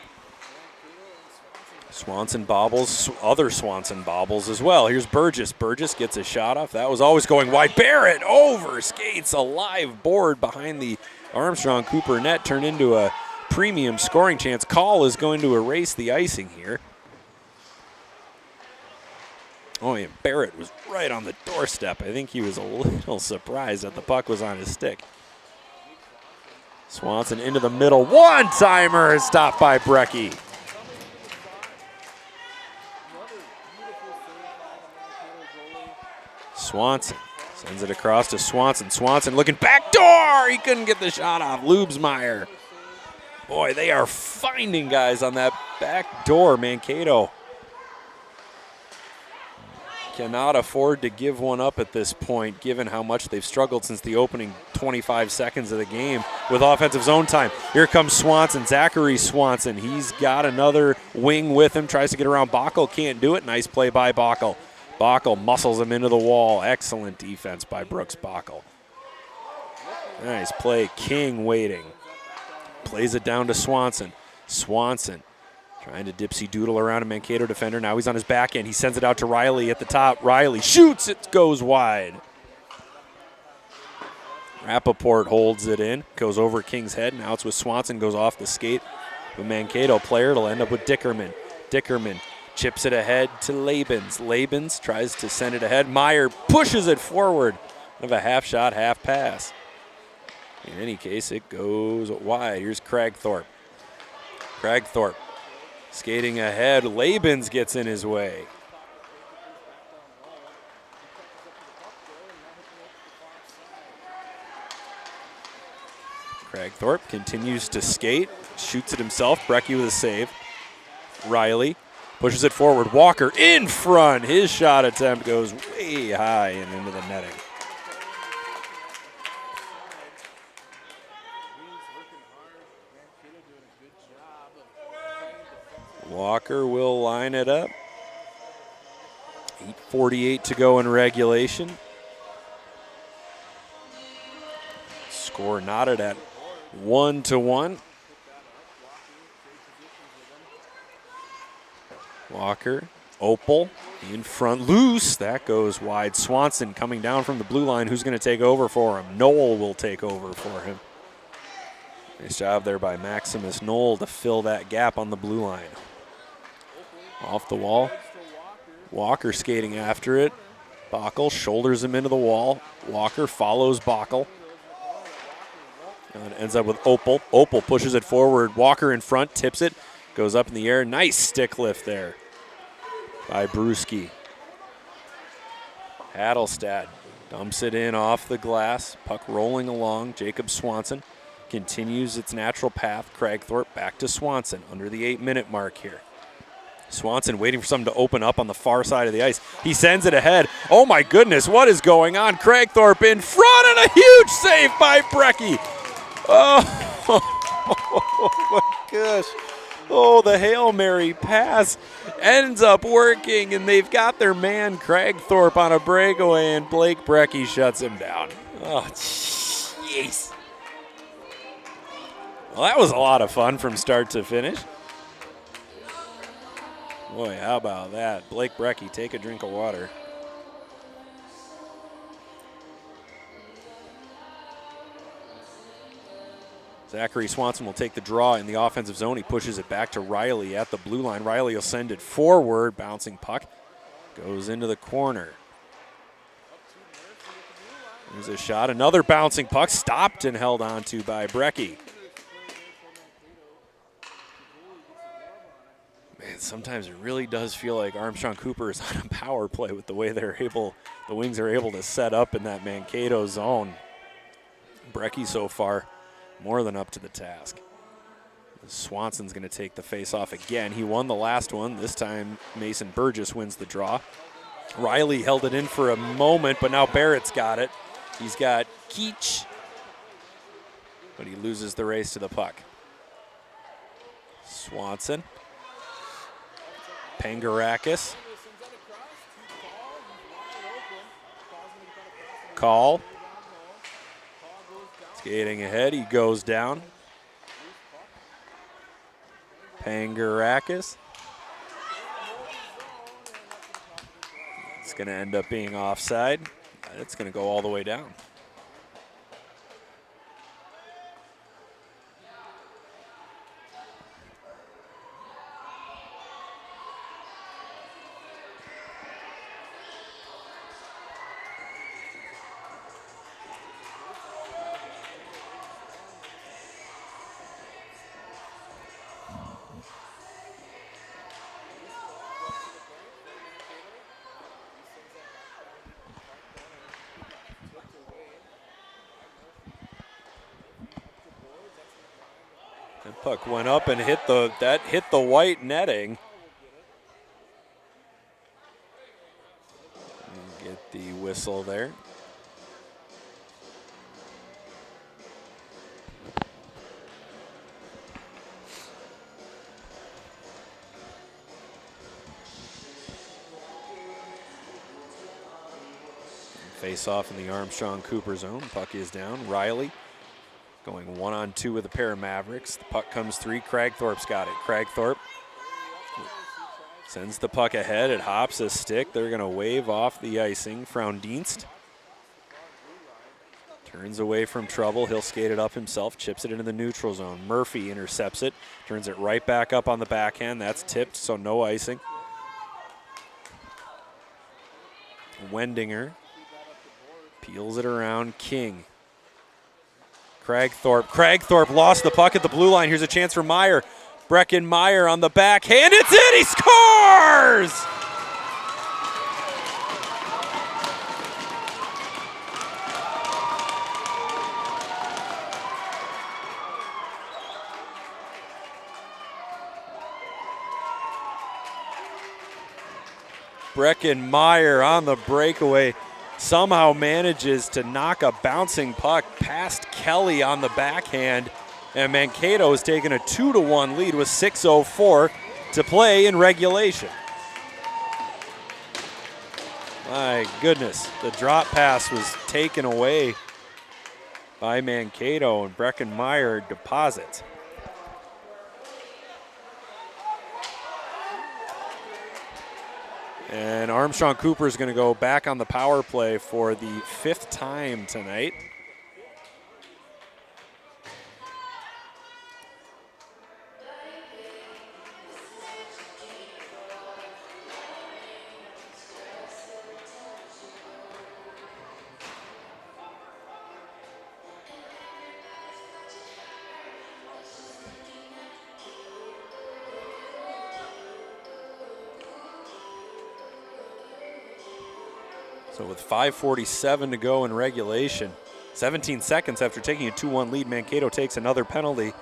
Swanson bobbles, other Swanson bobbles as well. Here's Burgess. Burgess gets a shot off. That was always going wide. Barrett over skates a live board behind the Armstrong Cooper net, turned into a premium scoring chance. Call is going to erase the icing here. Oh, and Barrett was right on the doorstep. I think he was a little surprised that the puck was on his stick. Swanson into the middle. One-timer stopped by Brecky. Swanson sends it across to Swanson. Swanson looking back door. He couldn't get the shot off. Lubesmeyer. Boy, they are finding guys on that back door. Mankato cannot afford to give one up at this point, given how much they've struggled since the opening 25 seconds of the game with offensive zone time. Here comes Swanson, Zachary Swanson. He's got another wing with him, tries to get around Bockel, can't do it. Nice play by Bockel. Bockel muscles him into the wall. Excellent defense by Brooks Bockel. Nice play, King waiting. Plays it down to Swanson. Swanson trying to dipsy doodle around a Mankato defender. Now he's on his back end. He sends it out to Riley at the top. Riley shoots, it goes wide. Rappaport holds it in, goes over King's head. Now it's with Swanson, goes off the skate. The Mankato player, it'll end up with Dickerman. Dickerman chips it ahead to Labens. Labens tries to send it ahead. Meyer pushes it forward. Kind of a half shot, half pass. In any case, it goes wide. Here's Cragthorpe. Cragthorpe skating ahead. Labens gets in his way. Cragthorpe continues to skate, shoots it himself. Brecky with a save. Riley pushes it forward. Walker in front. His shot attempt goes way high and into the netting. Walker will line it up. 8:48 to go in regulation. Score knotted at 1-1. Walker, Opal in front, loose. That goes wide. Swanson coming down from the blue line. Who's going to take over for him? Knoll will take over for him. Nice job there by Maximus Knoll to fill that gap on the blue line. Off the wall. Walker skating after it. Bockel shoulders him into the wall. Walker follows Bockel. And it ends up with Opal. Opal pushes it forward. Walker in front, tips it, goes up in the air. Nice stick lift there by Brewski. Adelstad dumps it in off the glass. Puck rolling along. Jacob Swanson continues its natural path. Cragthorpe back to Swanson under the 8-minute mark here. Swanson waiting for something to open up on the far side of the ice. He sends it ahead. Oh my goodness, what is going on? Cragthorpe in front and a huge save by Brecky. Oh my gosh. Oh, the Hail Mary pass ends up working, and they've got their man Cragthorpe on a breakaway, and Blake Brecky shuts him down. Oh, jeez. Well, that was a lot of fun from start to finish. Boy, how about that? Blake Brecky, take a drink of water. Zachary Swanson will take the draw in the offensive zone. He pushes it back to Riley at the blue line. Riley will send it forward. Bouncing puck goes into the corner. There's a shot. Another bouncing puck stopped and held on to by Brecky. Man, sometimes it really does feel like Armstrong Cooper is on a power play with the way the Wings are able to set up in that Mankato zone. Brecky so far more than up to the task. Swanson's going to take the face-off again. He won the last one. This time Mason Burgess wins the draw. Riley held it in for a moment, but now Barrett's got it. He's got Keach, but he loses the race to the puck. Swanson. Pangarakis. Call. Skating ahead, he goes down. Pangarakis. It's going to end up being offside. It's going to go all the way down. That puck went up and hit the white netting. Get the whistle there. Face off in the Armstrong Cooper zone. Puck is down. Riley going 1-on-2 with a pair of Mavericks. The puck comes three. Cragthorpe's got it. Cragthorpe sends the puck ahead. It hops a stick. They're going to wave off the icing. Frauendienst turns away from trouble. He'll skate it up himself. Chips it into the neutral zone. Murphy intercepts it. Turns it right back up on the backhand. That's tipped, so no icing. Wendinger peels it around. King. Cragthorpe lost the puck at the blue line. Here's a chance for Meyer. Brecken Meyer on the backhand. It's in. He scores! Breckenmeyer on the breakaway somehow manages to knock a bouncing puck past Kelly on the backhand, and Mankato has taken a 2-1 lead with 6:04 to play in regulation. My goodness, the drop pass was taken away by Mankato, and Breckenmeyer deposits. And Armstrong Cooper is going to go back on the power play for the 5th time tonight. So with 5:47 to go in regulation, 17 seconds after taking a 2-1 lead, Mankato takes another penalty,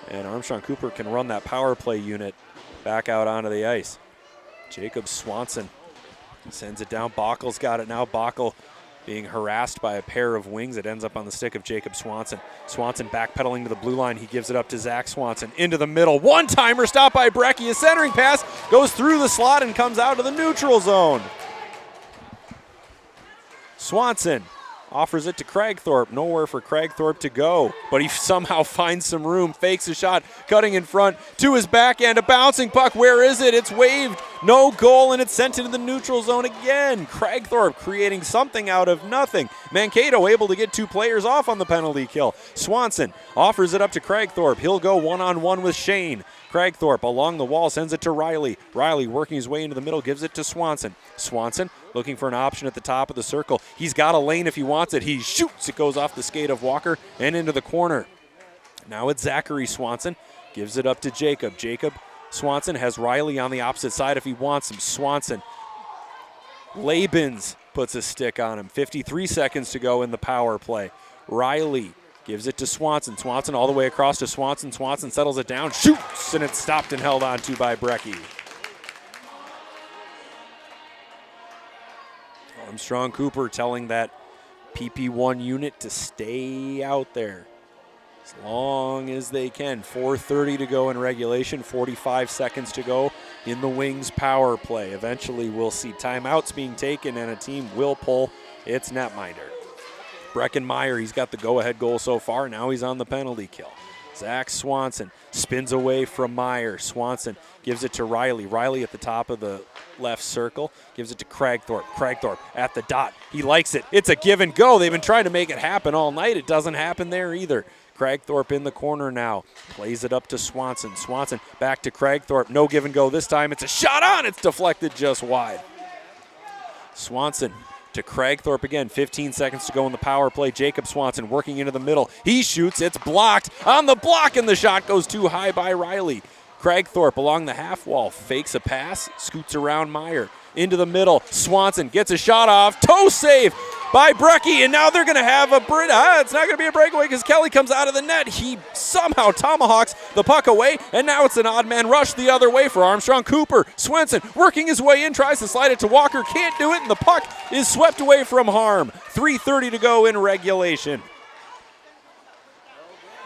and Armstrong Cooper can run that power play unit back out onto the ice. Jacob Swanson sends it down. Bockel's got it now. Bockel being harassed by a pair of wings. It ends up on the stick of Jacob Swanson. Swanson backpedaling to the blue line. He gives it up to Zach Swanson. Into the middle. One-timer stopped by Brecky. A centering pass goes through the slot and comes out of the neutral zone. Swanson offers it to Cragthorpe. Nowhere for Cragthorpe to go, but he somehow finds some room, fakes a shot, cutting in front to his backhand. A bouncing puck. Where is it? It's waved. No goal, and it's sent into the neutral zone again. Cragthorpe creating something out of nothing. Mankato able to get 2 players off on the penalty kill. Swanson offers it up to Cragthorpe. He'll go one-on-one with Shane. Cragthorpe along the wall sends it to Riley. Riley working his way into the middle, gives it to Swanson. Swanson looking for an option at the top of the circle. He's got a lane if he wants it. He shoots. It goes off the skate of Walker and into the corner. Now it's Zachary Swanson. Gives it up to Jacob. Jacob Swanson has Riley on the opposite side if he wants him. Swanson. Labens puts a stick on him. 53 seconds to go in the power play. Riley gives it to Swanson. Swanson all the way across to Swanson. Swanson settles it down, shoots, and it's stopped and held on to by Brecky. Armstrong Cooper telling that PP1 unit to stay out there as long as they can. 4:30 to go in regulation, 45 seconds to go in the Wings power play. Eventually we'll see timeouts being taken and a team will pull its netminder. Breckenmeyer, he's got the go-ahead goal so far. Now he's on the penalty kill. Zach Swanson spins away from Meyer. Swanson gives it to Riley. Riley at the top of the left circle. Gives it to Cragthorpe. Cragthorpe at the dot. He likes it. It's a give and go. They've been trying to make it happen all night. It doesn't happen there either. Cragthorpe in the corner now. Plays it up to Swanson. Swanson back to Cragthorpe. No give and go this time. It's a shot on. It's deflected just wide. Swanson to Cragthorpe again. 15 seconds to go in the power play. Jacob Swanson working into the middle. He shoots. It's blocked. On the block, and the shot goes too high by Riley. Cragthorpe along the half wall. Fakes a pass. Scoots around Meyer. Into the middle. Swanson gets a shot off. Toe save by Brecky, and now they're going to have a it's not going to be a breakaway because Kelly comes out of the net. He somehow tomahawks the puck away, and now it's an odd man rush the other way for Armstrong Cooper. Swenson working his way in, tries to slide it to Walker, can't do it, and the puck is swept away from harm. 3:30 to go in regulation.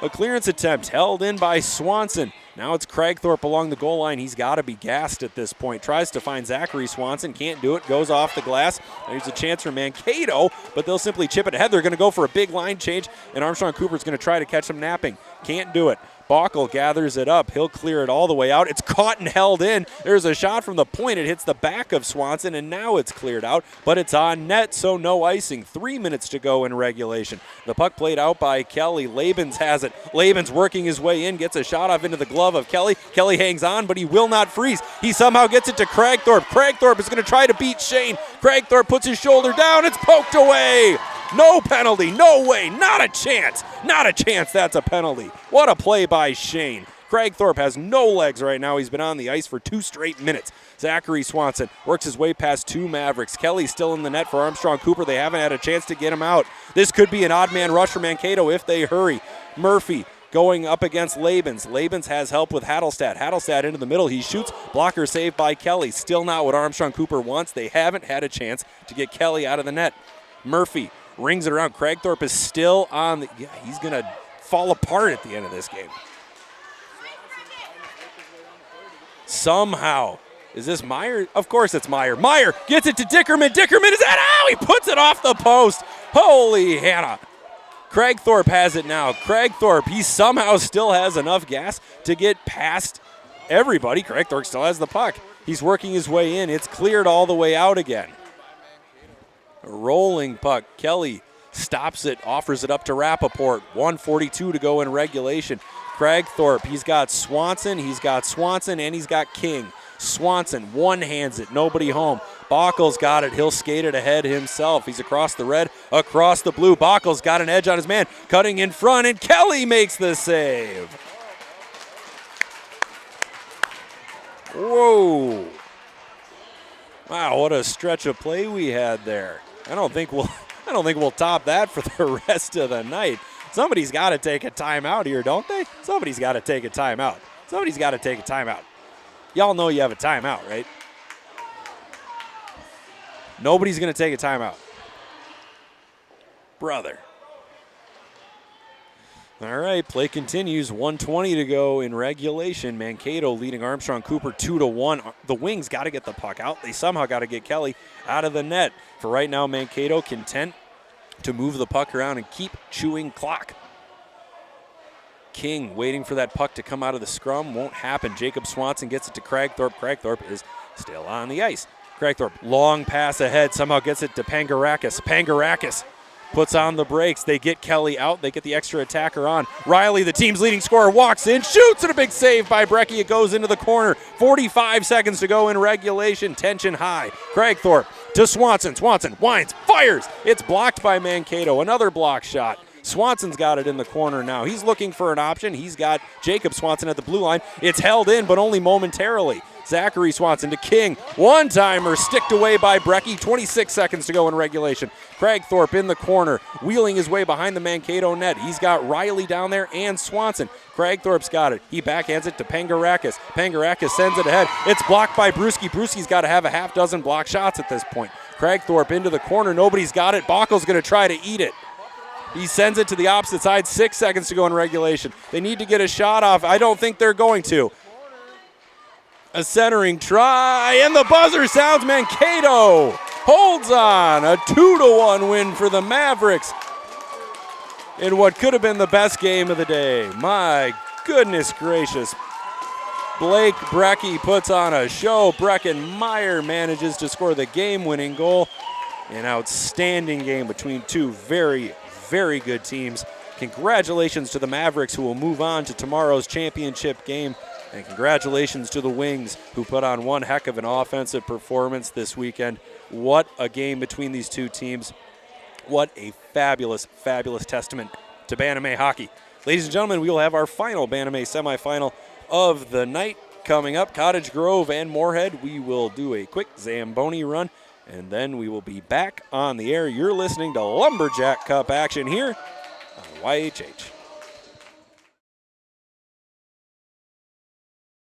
A clearance attempt held in by Swanson. Now it's Cragthorpe along the goal line. He's got to be gassed at this point. Tries to find Zachary Swanson. Can't do it. Goes off the glass. There's a chance for Mankato, but they'll simply chip it ahead. They're going to go for a big line change, and Armstrong Cooper's going to try to catch him napping. Can't do it. Bockel gathers it up. He'll clear it all the way out. It's caught and held in. There's a shot from the point. It hits the back of Swanson, and now it's cleared out, but it's on net, so no icing. 3 minutes to go in regulation. The puck played out by Kelly. Labens has it. Labens working his way in, gets a shot off into the glove of Kelly. Kelly hangs on, but he will not freeze. He somehow gets it to Cragthorpe. Cragthorpe is going to try to beat Shane. Cragthorpe puts his shoulder down. It's poked away. No penalty, no way, not a chance. Not a chance that's a penalty. What a play by Shane. Cragthorpe has no legs right now. He's been on the ice for 2 straight minutes. Zachary Swanson works his way past 2 Mavericks. Kelly's still in the net for Armstrong Cooper. They haven't had a chance to get him out. This could be an odd man rush for Mankato if they hurry. Murphy going up against Labens. Labens has help with Hattelstad. Hattelstad into the middle. He shoots. Blocker saved by Kelly. Still not what Armstrong Cooper wants. They haven't had a chance to get Kelly out of the net. Murphy rings it around. Craigthorpe is still on the, yeah, he's going to fall apart at the end of this game. Somehow, is this Meyer? Of course it's Meyer. Meyer gets it to Dickerman. Dickerman is out. Ow, he puts it off the post. Holy Hannah. Craigthorpe has it now. Craigthorpe, he somehow still has enough gas to get past everybody. Craigthorpe still has the puck. He's working his way in. It's cleared all the way out again. A rolling puck. Kelly stops it, offers it up to Rappaport. 1:42 to go in regulation. Craigthorpe, he's got Swanson, and he's got King. Swanson one-hands it, nobody home. Bockel's got it, he'll skate it ahead himself. He's across the red, across the blue. Bockel's got an edge on his man, cutting in front, and Kelly makes the save. Whoa. Wow, what a stretch of play we had there. I don't think we'll top that for the rest of the night. Somebody's got to take a timeout here, don't they? Somebody's got to take a timeout. Somebody's got to take a timeout. Y'all know you have a timeout, right? Nobody's going to take a timeout. Brother. All right, play continues. 1:20 to go in regulation. Mankato leading Armstrong Cooper 2-1. The Wings got to get the puck out. They somehow got to get Kelly out of the net. For right now, Mankato content to move the puck around and keep chewing clock. King waiting for that puck to come out of the scrum. Won't happen. Jacob Swanson gets it to Craigthorpe. Craigthorpe is still on the ice. Craigthorpe, long pass ahead, somehow gets it to Pangarakis. Pangarakis puts on the brakes. They get Kelly out. They get the extra attacker on. Riley, the team's leading scorer, walks in, shoots, and a big save by Brecky. It goes into the corner. 45 seconds to go in regulation. Tension high. Craigthorpe to Swanson. Swanson winds, fires. It's blocked by Mankato. Another block shot. Swanson's got it in the corner now. He's looking for an option. He's got Jacob Swanson at the blue line. It's held in, but only momentarily. Zachary Swanson to King. One-timer sticked away by Brecky. 26 seconds to go in regulation. Craigthorpe in the corner, wheeling his way behind the Mankato net. He's got Riley down there and Swanson. Craigthorpe's got it. He backhands it to Pangarakis. Pangarakis sends it ahead. It's blocked by Brewski. Brewski's got to have a half dozen block shots at this point. Craigthorpe into the corner. Nobody's got it. Bockel's going to try to eat it. He sends it to the opposite side. 6 seconds to go in regulation. They need to get a shot off. I don't think they're going to. A centering try, and the buzzer sounds. Mankato holds on. A 2-1 win for the Mavericks in what could have been the best game of the day. My goodness gracious. Blake Brecky puts on a show. Breckenmeyer manages to score the game-winning goal. An outstanding game between two very, very good teams. Congratulations to the Mavericks, who will move on to tomorrow's championship game. And congratulations to the Wings, who put on one heck of an offensive performance this weekend. What a game between these two teams. What a fabulous, fabulous testament to Bantamay hockey. Ladies and gentlemen, we will have our final Bantamay semifinal of the night coming up. Cottage Grove and Moorhead. We will do a quick Zamboni run, and then we will be back on the air. You're listening to Lumberjack Cup action here on YHH.